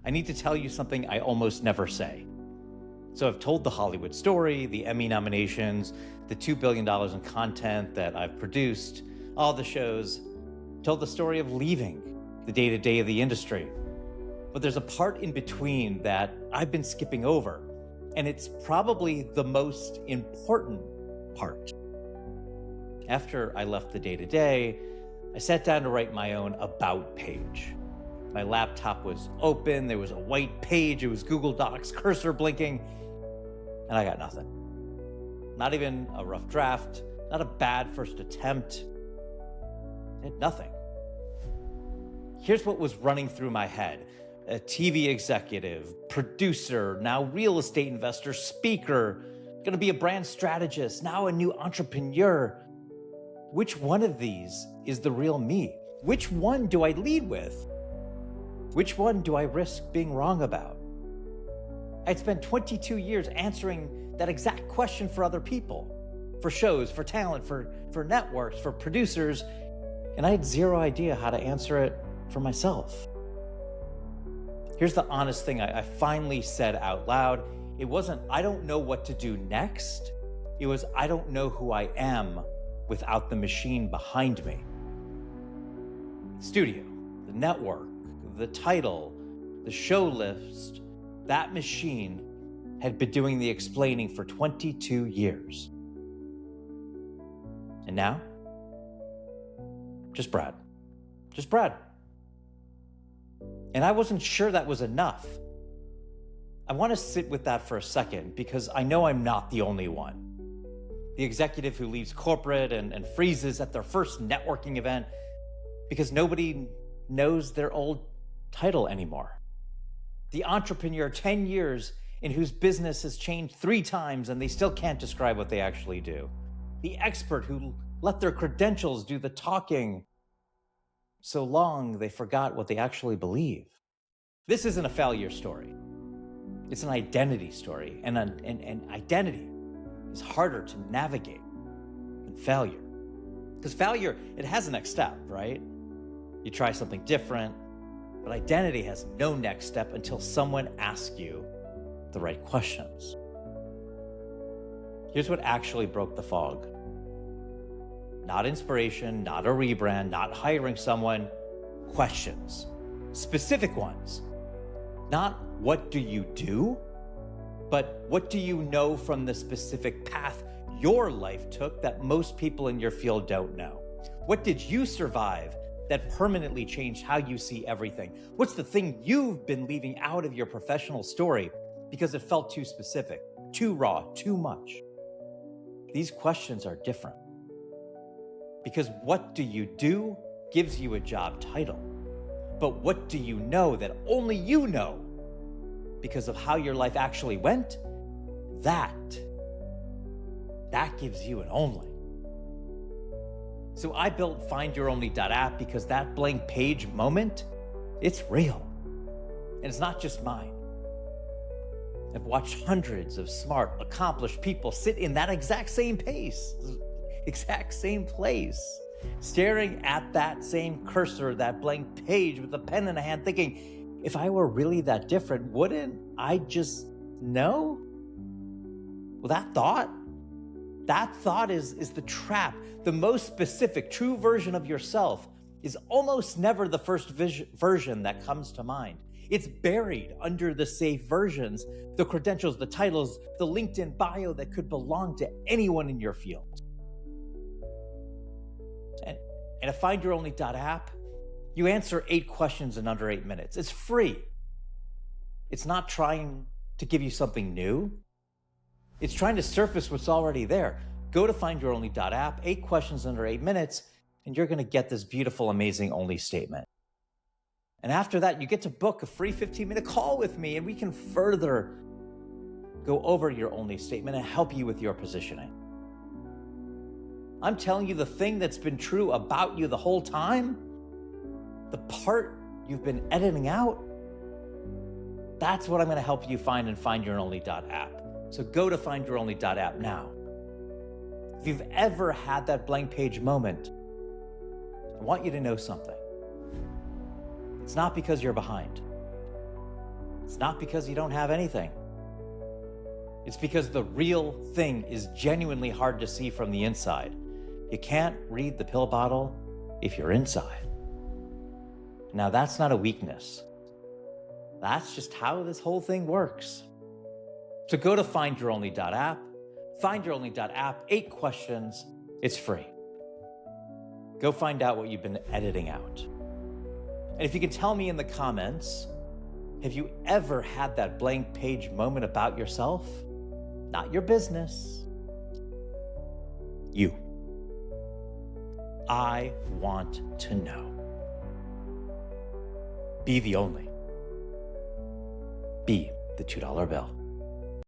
I need to tell you something I almost never say. So I've told the Hollywood story, the Emmy nominations, the $2 billion in content that I've produced, all the shows, told the story of leaving the day-to-day of the industry. But there's a part in between that I've been skipping over, and it's probably the most important part. After I left the day-to-day, I sat down to write my own about page. My laptop was open, there was a white page, it was Google Docs, cursor blinking, and I got nothing. Not even a rough draft, not a bad first attempt. I had nothing. Here's what was running through my head. A TV executive, producer, now real estate investor, speaker, gonna be a brand strategist, now a new entrepreneur. Which one of these is the real me? Which one do I lead with? Which one do I risk being wrong about? I'd spent 22 years answering that exact question for other people, for shows, for talent, for networks, for producers, and I had zero idea how to answer it for myself. Here's the honest thing I finally said out loud. It wasn't, I don't know what to do next. It was, I don't know who I am without the machine behind me. The studio, the network, the title, the show list, that machine had been doing the explaining for 22 years. And now, just Brad. Just Brad. And I wasn't sure that was enough. I want to sit with that for a second because I know I'm not the only one. The executive who leaves corporate and freezes at their first networking event because nobody knows their old title anymore. The entrepreneur 10 years in whose business has changed 3 times and they still can't describe what they actually do. The expert who let their credentials do the talking so long they forgot what they actually believe. This isn't a failure story. It's an identity story, and identity is harder to navigate than failure. Because failure, it has a next step, right? You try something different, but identity has no next step until someone asks you the right questions. Here's what actually broke the fog. Not inspiration, not a rebrand, not hiring someone, questions, specific ones. Not what do you do, but what do you know from the specific path your life took that most people in your field don't know? What did you survive that permanently changed how you see everything? What's the thing you've been leaving out of your professional story because it felt too specific, too raw, too much? These questions are different. Because what do you do gives you a job title. But what do you know that only you know because of how your life actually went? That gives you an only. So I built findyouronly.app because that blank page moment, it's real. And it's not just mine. I've watched hundreds of smart, accomplished people sit in that exact same place, staring at that same cursor, that blank page with a pen in a hand, thinking, if I were really that different, wouldn't I just know? Well, that thought is the trap. The most specific, true version of yourself is almost never the first version that comes to mind. It's buried under the safe versions, the credentials, the titles, the LinkedIn bio that could belong to anyone in your field. And at findyouronly.app, you answer 8 questions in under 8 minutes. It's free. It's not trying to give you something new. It's trying to surface what's already there. Go to findyouronly.app, 8 questions under 8 minutes, and you're going to get this beautiful, amazing only statement. And after that, you get to book a free 15-minute call with me, and we can further go over your only statement and help you with your positioning. I'm telling you the thing that's been true about you the whole time, the part you've been editing out, that's what I'm going to help you find in findyouronly.app. So go to findyouronly.app now. If you've ever had that blank page moment, I want you to know something. It's not because you're behind. It's not because you don't have anything. It's because the real thing is genuinely hard to see from the inside. You can't read the pill bottle if you're inside. Now, that's not a weakness. That's just how this whole thing works. So go to findyouronly.app, findyouronly.app, 8 questions, it's free. Go find out what you've been editing out. And if you can tell me in the comments, have you ever had that blank page moment about yourself? Not your business. You. I want to know. Be the only. Be the $2 bill.